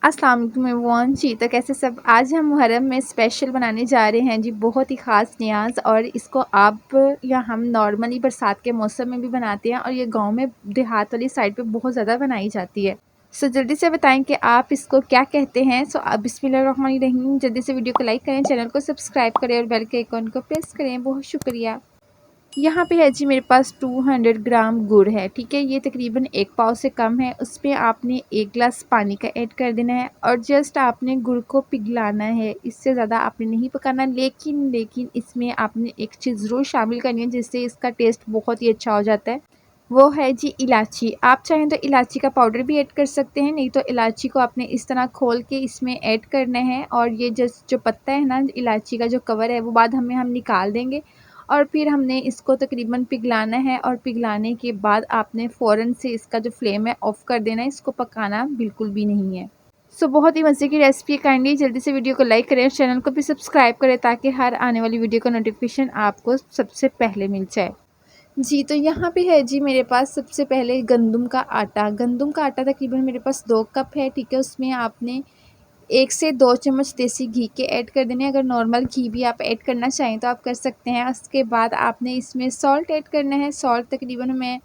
अस्सलाम वालेकुम एवरीवन जी। तो कैसे सब, आज हम मुहर्रम में स्पेशल बनाने जा रहे हैं जी बहुत ही ख़ास न्याज़। और इसको आप या हम नॉर्मली बरसात के मौसम में भी बनाते हैं और ये गांव में देहात वाली साइड पे बहुत ज़्यादा बनाई जाती है। सो जल्दी से बताएं कि आप इसको क्या कहते हैं। सो आप बिस्मिल्लाहिर्रहमानिर्रहीम, जल्दी से वीडियो को लाइक करें, चैनल को सब्सक्राइब करें और बेल के आइकन को प्रेस करें। बहुत शुक्रिया। यहाँ पे है जी मेरे पास 200 ग्राम गुड़ है, ठीक है। ये तकरीबन 1 पाव से कम है। उसमें आपने 1 गिलास पानी का ऐड कर देना है और जस्ट आपने गुड़ को पिघलाना है, इससे ज़्यादा आपने नहीं पकाना। लेकिन इसमें आपने एक चीज़ ज़रूर शामिल करनी है जिससे इसका टेस्ट बहुत ही अच्छा हो जाता है, वो है जी इलायची। आप चाहें तो इलायची का पाउडर भी ऐड कर सकते हैं, नहीं तो इलायची को आपने इस तरह खोल के इसमें ऐड करना है। और ये जो पत्ता है ना, इलायची का जो कवर है वो बाद हम निकाल देंगे और फिर हमने इसको तकरीबन पिघलाना है। और पिघलाने के बाद आपने फ़ौरन से इसका जो फ्लेम है ऑफ़ कर देना है, इसको पकाना बिल्कुल भी नहीं है। सो बहुत ही मज़े की रेसिपी है। काइंडली जल्दी से वीडियो को लाइक करें, चैनल को भी सब्सक्राइब करें ताकि हर आने वाली वीडियो का नोटिफिकेशन आपको सबसे पहले मिल जाए जी। तो यहाँ पे है जी मेरे पास सबसे पहले गंदम का आटा तकरीबन मेरे पास 2 कप है, ठीक है। उसमें आपने 1 से 2 चम्मच देसी घी के ऐड कर देने हैं। अगर नॉर्मल घी भी आप ऐड करना चाहें तो आप कर सकते हैं। उसके बाद आपने इसमें सॉल्ट ऐड करना है। सॉल्ट तकरीबन मैं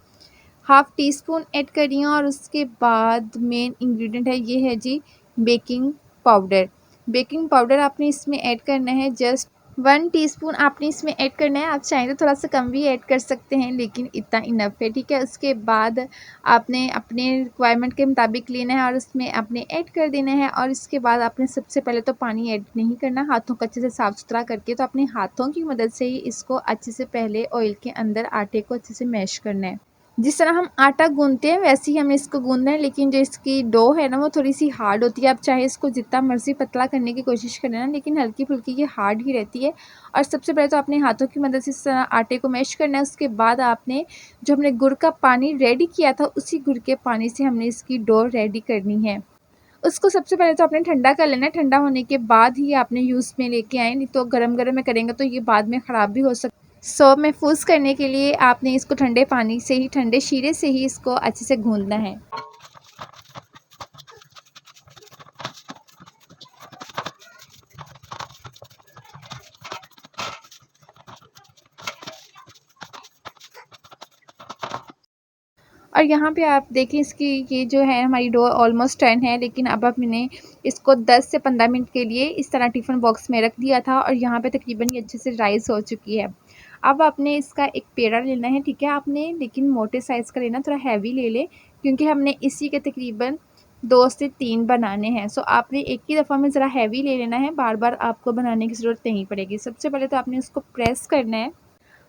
हाफ़ टी स्पून ऐड कर रही हूँ। और उसके बाद मेन इंग्रेडिएंट है, ये है जी बेकिंग पाउडर। बेकिंग पाउडर आपने इसमें ऐड करना है, जस्ट 1 टीस्पून आपने इसमें ऐड करना है। आप चाहें तो थोड़ा सा कम भी ऐड कर सकते हैं, लेकिन इतना इनफ है, ठीक है। उसके बाद आपने अपने रिक्वायरमेंट के मुताबिक लेना है और उसमें आपने ऐड कर देना है। और इसके बाद आपने सबसे पहले तो पानी ऐड नहीं करना, हाथों को अच्छे से साफ़ सुथरा करके तो अपने हाथों की मदद से ही इसको अच्छे से पहले ऑयल के अंदर आटे को अच्छे से मैश करना है। जिस तरह हम आटा गूंथते हैं वैसे ही हमें इसको गूंदना है, लेकिन जो इसकी डो है ना वो थोड़ी सी हार्ड होती है। आप चाहे इसको जितना मर्ज़ी पतला करने की कोशिश करें ना, लेकिन हल्की फुल्की ये हार्ड ही रहती है। और सबसे पहले तो अपने हाथों की मदद से इस तरह आटे को मैश करना है। उसके बाद आपने जो हमने गुड़ का पानी रेडी किया था, उसी गुड़ के पानी से हमने इसकी डो रेडी करनी है। उसको सबसे पहले तो आपने ठंडा कर लेना है। ठंडा होने के बाद ही आपने यूज़ में लेके आएँ, नहीं तो गरम-गरम में करेंगे तो ये बाद में ख़राब भी हो सकता है। सो महफूज़ करने के लिए आपने इसको ठंडे पानी से ही, ठंडे शीरे से ही इसको अच्छे से गूँथना है। और यहाँ पे आप देखिए इसकी ये जो है हमारी डो ऑलमोस्ट डन है, लेकिन अब हमने इसको 10 से 15 मिनट के लिए इस तरह टिफ़िन बॉक्स में रख दिया था और यहाँ पे तकरीबन ये अच्छे से राइस हो चुकी है। अब आपने इसका एक पेड़ा लेना है, ठीक है। आपने लेकिन मोटे साइज़ का लेना, थोड़ा हैवी ले लें, क्योंकि हमने इसी के तकरीबन 2 से 3 बनाने हैं। सो आपने एक ही दफ़ा में ज़रा हैवी ले लेना है, बार-बार आपको बनाने की ज़रूरत नहीं पड़ेगी। सबसे पहले तो आपने इसको प्रेस करना है,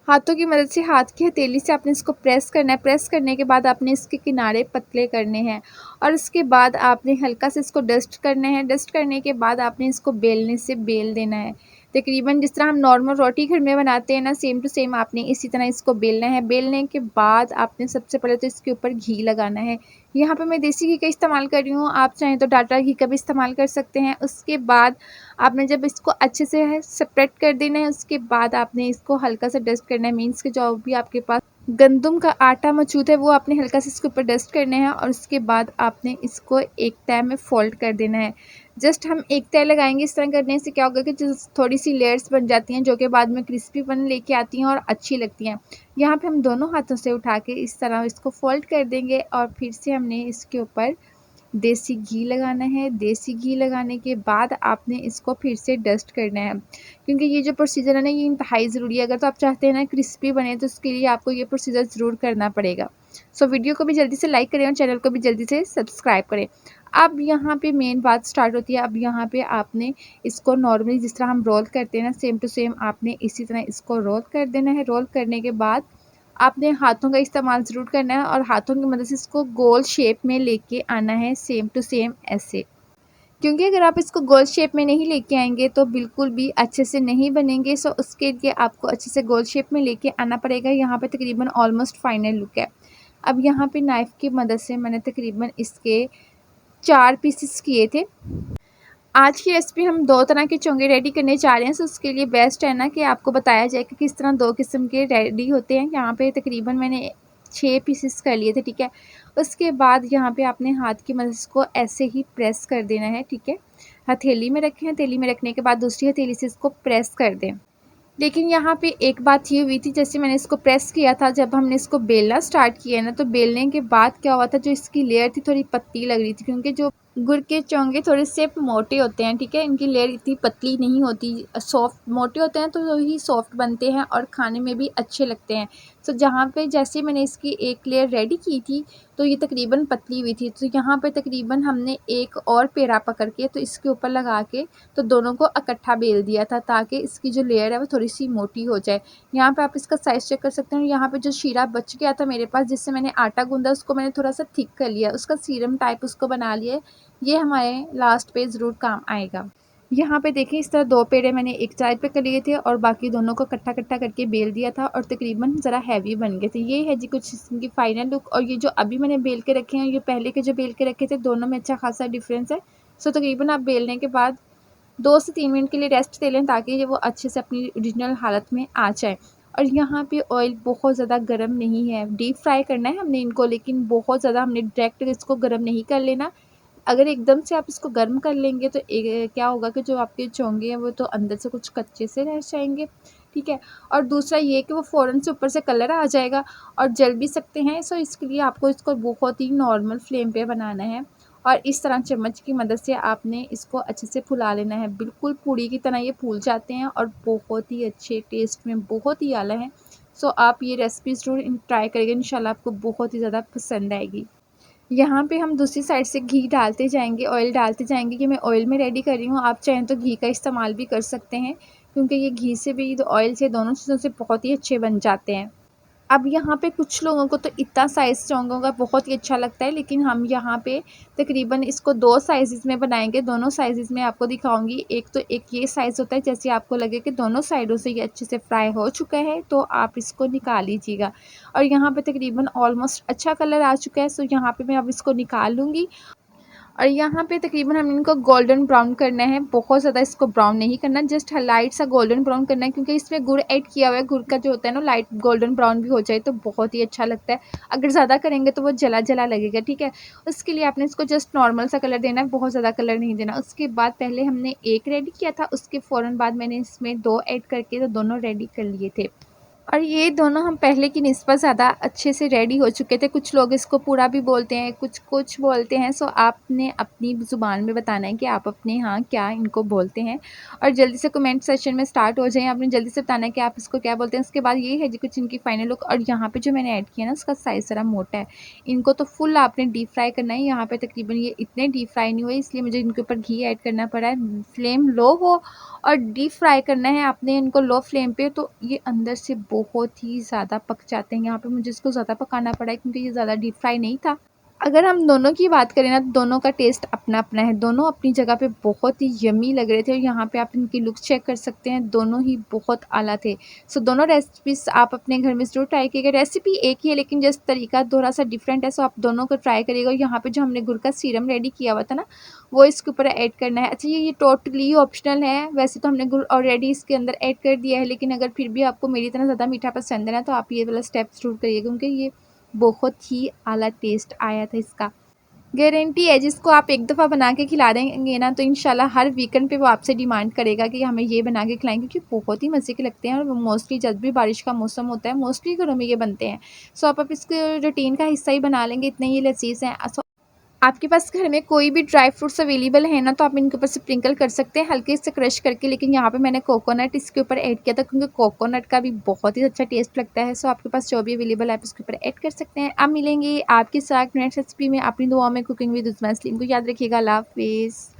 हाथों की मदद से, हाथ की हथेली से आपने इसको प्रेस करना है। प्रेस करने के बाद आपने इसके किनारे पतले करने हैं और उसके बाद आपने हल्का से इसको डस्ट करना है। डस्ट करने के बाद आपने इसको बेलने से बेल देना है। तकरीबन जिस तरह हम नॉर्मल रोटी घर में बनाते हैं ना, सेम टू सेम आपने इसी तरह इसको बेलना है। बेलने के बाद आपने सबसे पहले तो इसके ऊपर घी लगाना है। यहाँ पे मैं देसी घी का इस्तेमाल कर रही हूँ, आप चाहें तो डालडा घी का भी इस्तेमाल कर सकते हैं। उसके बाद आपने जब इसको अच्छे से है सेपरेट कर देना है, उसके बाद आपने इसको हल्का सा डस्ट करना है। मीन्स कि जो भी आपके पास गंदम का आटा मौजूद है वो आपने हल्का से इसके ऊपर डस्ट करना है। और उसके बाद आपने इसको एक तह में फ़ोल्ड कर देना है। जस्ट हम एक तह लगाएंगे, इस तरह करने से क्या होगा कि जो थोड़ी सी लेयर्स बन जाती हैं जो कि बाद में क्रिस्पीपन लेके आती हैं और अच्छी लगती हैं। यहाँ पे हम दोनों हाथों से उठा के इस तरह इसको फ़ोल्ड कर देंगे और फिर से हमने इसके ऊपर देसी घी लगाना है। देसी घी लगाने के बाद आपने इसको फिर से डस्ट करना है, क्योंकि ये जो प्रोसीजर है ना ये इंतहाई ज़रूरी है। अगर तो आप चाहते हैं ना क्रिस्पी बने तो उसके लिए आपको ये प्रोसीजर ज़रूर करना पड़ेगा। सो वीडियो को भी जल्दी से लाइक करें और चैनल को भी जल्दी से सब्सक्राइब करें। अब यहाँ पे मेन बात स्टार्ट होती है। अब यहाँ पे आपने इसको नॉर्मली जिस तरह हम रोल करते हैं ना, सेम टू सेम आपने इसी तरह इसको रोल कर देना है। रोल करने के बाद आपने हाथों का इस्तेमाल ज़रूर करना है और हाथों की मदद से इसको गोल शेप में लेके आना है, सेम टू सेम ऐसे। क्योंकि अगर आप इसको गोल शेप में नहीं लेके आएंगे तो बिल्कुल भी अच्छे से नहीं बनेंगे। सो उसके लिए आपको अच्छे से गोल शेप में लेके आना पड़ेगा। यहाँ पे तकरीबन ऑलमोस्ट फाइनल लुक है। अब यहाँ पे नाइफ़ की मदद से मैंने तकरीबन इसके 4 पीसेस किए थे। आज की रेसिपी हम 2 तरह के चोंगे रेडी करने जा रहे हैं। सो उसके लिए बेस्ट है ना कि आपको बताया जाए कि किस तरह 2 किस्म के रेडी होते हैं। यहाँ पे तकरीबन मैंने 6 पीसेस कर लिए थे, ठीक है। उसके बाद यहाँ पे आपने हाथ की मदद से इसको ऐसे ही प्रेस कर देना है, ठीक है। हथेली में रखें, हथेली में रखने के बाद दूसरी हथेली से इसको प्रेस कर दें। लेकिन यहाँ पे एक बात ये हुई थी, जैसे मैंने इसको प्रेस किया था, जब हमने इसको बेलना स्टार्ट किया ना, तो बेलने के बाद क्या हुआ था, जो इसकी लेयर थी थोड़ी पतली लग रही थी, क्योंकि जो गुड़ के चोंगे थोड़े से मोटे होते हैं, ठीक है। इनकी लेयर इतनी पतली नहीं होती, सॉफ्ट मोटे होते हैं तो वही सॉफ्ट बनते हैं और खाने में भी अच्छे लगते हैं। तो जहाँ पे जैसे मैंने इसकी एक लेयर रेडी की थी, तो ये तकरीबन पतली हुई थी, तो यहाँ पे तकरीबन हमने एक और पेड़ा पकड़ के तो इसके ऊपर लगा के तो दोनों को इकट्ठा बेल दिया था, ताकि इसकी जो लेयर है वो थोड़ी सी मोटी हो जाए। यहाँ पे आप इसका साइज़ चेक कर सकते हैं। यहाँ पे जो शीरा बच गया था मेरे पास, जिससे मैंने आटा गूंदा, उसको मैंने थोड़ा सा थिक कर लिया, उसका सीरम टाइप उसको बना लिया। ये हमारे लास्ट पे ज़रूर काम आएगा। यहाँ पे देखें, इस तरह 2 पेड़े मैंने एक साइड पे कर लिए थे और बाकी दोनों को इकट्ठा करके बेल दिया था और तकरीबन ज़रा हैवी बन गए थे। ये है जी कुछ इनकी फाइनल लुक। और ये जो अभी मैंने बेल के रखे हैं, ये पहले के जो बेल के रखे थे, दोनों में अच्छा खासा डिफरेंस है। सो तकरीबन आप बेलने के बाद 2 से 3 मिनट के लिए रेस्ट दे लें, ताकि ये वो अच्छे से अपनी ओरिजिनल हालत में आ जाए। और यहाँ पे ऑयल बहुत ज़्यादा गर्म नहीं है, डीप फ्राई करना है हमने इनको, लेकिन बहुत ज़्यादा हमने डायरेक्ट इसको गर्म नहीं कर लेना। अगर एकदम से आप इसको गर्म कर लेंगे तो क्या होगा कि जो आपके चोंगे हैं वो तो अंदर से कुछ कच्चे से रह जाएंगे, ठीक है। और दूसरा ये कि वो फ़ौरन से ऊपर से कलर आ जाएगा और जल भी सकते हैं। सो इसके लिए आपको इसको बहुत ही नॉर्मल फ्लेम पे बनाना है और इस तरह चम्मच की मदद से आपने इसको अच्छे से फुला लेना है। बिल्कुल पूड़ी की तरह ये फूल जाते हैं और बहुत ही अच्छे टेस्ट में बहुत ही आला है। सो आप ये रेसिपी ज़रूर ट्राई करिएगा, इंशाल्लाह आपको बहुत ही ज़्यादा पसंद आएगी। यहाँ पे हम दूसरी साइड से घी डालते जाएंगे, ऑयल डालते जाएंगे, कि मैं ऑयल में रेडी कर रही हूँ। आप चाहें तो घी का इस्तेमाल भी कर सकते हैं, क्योंकि ये घी से भी तो ऑयल से, दोनों चीज़ों से बहुत ही अच्छे बन जाते हैं। अब यहाँ पे कुछ लोगों को तो इतना साइज़ चोंगों का बहुत ही अच्छा लगता है, लेकिन हम यहाँ पे तकरीबन इसको 2 साइज़ में बनाएंगे। दोनों साइज़ में आपको दिखाऊंगी। एक तो एक ये साइज़ होता है, जैसे आपको लगे कि दोनों साइडों से ये अच्छे से फ्राई हो चुका है, तो आप इसको निकाल लीजिएगा। और यहाँ पे तकरीबन ऑलमोस्ट अच्छा कलर आ चुका है, सो यहाँ पे मैं अब इसको निकाल लूँगी। और यहाँ पे तकरीबन हम इनको गोल्डन ब्राउन करना है, बहुत ज़्यादा इसको ब्राउन नहीं करना, जस्ट लाइट सा गोल्डन ब्राउन करना है, क्योंकि इसमें गुड़ ऐड किया हुआ है। गुड़ का जो होता है ना, लाइट गोल्डन ब्राउन भी हो जाए तो बहुत ही अच्छा लगता है। अगर ज़्यादा करेंगे तो वो जला जला लगेगा, ठीक है। उसके लिए आपने इसको जस्ट नॉर्मल सा कलर देना है, बहुत ज़्यादा कलर नहीं देना। उसके बाद पहले हमने एक रेडी किया था, उसके फ़ौरन बाद मैंने इसमें 2 ऐड करके तो दोनों रेडी कर लिए थे। और ये दोनों हम पहले की निस्बत ज़्यादा अच्छे से रेडी हो चुके थे। कुछ लोग इसको पूरा भी बोलते हैं, कुछ बोलते हैं। सो आपने अपनी ज़ुबान में बताना है कि आप अपने यहाँ क्या इनको बोलते हैं। और जल्दी से कमेंट सेक्शन में स्टार्ट हो जाएँ, आपने जल्दी से बताना है कि आप इसको क्या बोलते हैं। उसके बाद ये है जी कुछ इनकी फाइनल लुक। और यहाँ पे जो मैंने ऐड किया ना, उसका साइज़ ज़रा मोटा है। इनको तो फुल आपने डीप फ्राई करना है। यहाँ पे तकरीबन ये इतने डीप फ्राई नहीं हुए, इसलिए मुझे इनके ऊपर घी ऐड करना पड़ा है। फ्लेम लो हो और डीप फ्राई करना है आपने इनको लो फ्लेम पे, तो ये अंदर से बहुत ही ज़्यादा पक जाते हैं। यहाँ पे मुझे इसको ज़्यादा पकाना पड़ा है, क्योंकि ये ज़्यादा डीप फ्राई नहीं था। अगर हम दोनों की बात करें ना, तो दोनों का टेस्ट अपना अपना है। दोनों अपनी जगह पे बहुत ही यम्मी लग रहे थे। और यहाँ पे आप इनकी लुक चेक कर सकते हैं, दोनों ही बहुत आला थे। सो दोनों रेसिपीज़ आप अपने घर में ज़रूर ट्राई कीजिएगा। रेसिपी एक ही है, लेकिन जस्ट तरीका थोड़ा सा डिफरेंट है। सो आप दोनों को ट्राई करिएगा। यहाँ पे जो हमने गुड़ का सीरम रेडी किया हुआ था ना, वो इसके ऊपर ऐड करना है। अच्छा, ये टोटली ऑप्शनल है। वैसे तो हमने गुड़ ऑलरेडी इसके अंदर ऐड कर दिया है, लेकिन अगर फिर भी आपको मेरी तरह ज़्यादा मीठा पसंद है ना, तो आप ये वाला स्टेप ज़रूर करिएगा, क्योंकि ये बहुत ही आला टेस्ट आया था इसका। गारंटी है, जिसको आप एक दफ़ा बना के खिला देंगे ना, तो इंशाल्लाह हर वीकेंड पे वो आपसे डिमांड करेगा कि हमें ये बना के खिलाएं, क्योंकि बहुत ही मज़े के लगते हैं। और मोस्टली जब भी बारिश का मौसम होता है, मोस्टली घरों में ये बनते हैं। सो आप इसके रूटीन का हिस्सा ही बना लेंगे, इतने ये लजीज हैं। आपके पास घर में कोई भी ड्राई फ्रूट्स अवेलेबल है ना, तो आप इनके ऊपर स्प्रिंकल कर सकते हैं हल्के से क्रश करके। लेकिन यहाँ पे मैंने कोकोनट इसके ऊपर ऐड किया था, क्योंकि कोकोनट का भी बहुत ही अच्छा टेस्ट लगता है। सो आपके पास जो भी अवेलेबल है आप इसके ऊपर ऐड कर सकते हैं। अब मिलेंगे आपके साथ नेक्स्ट रेसिपी में। अपनी दुआओं में कुकिंग विद उस्मा सलीम को याद रखिएगा। अल्लाह हाफिज़।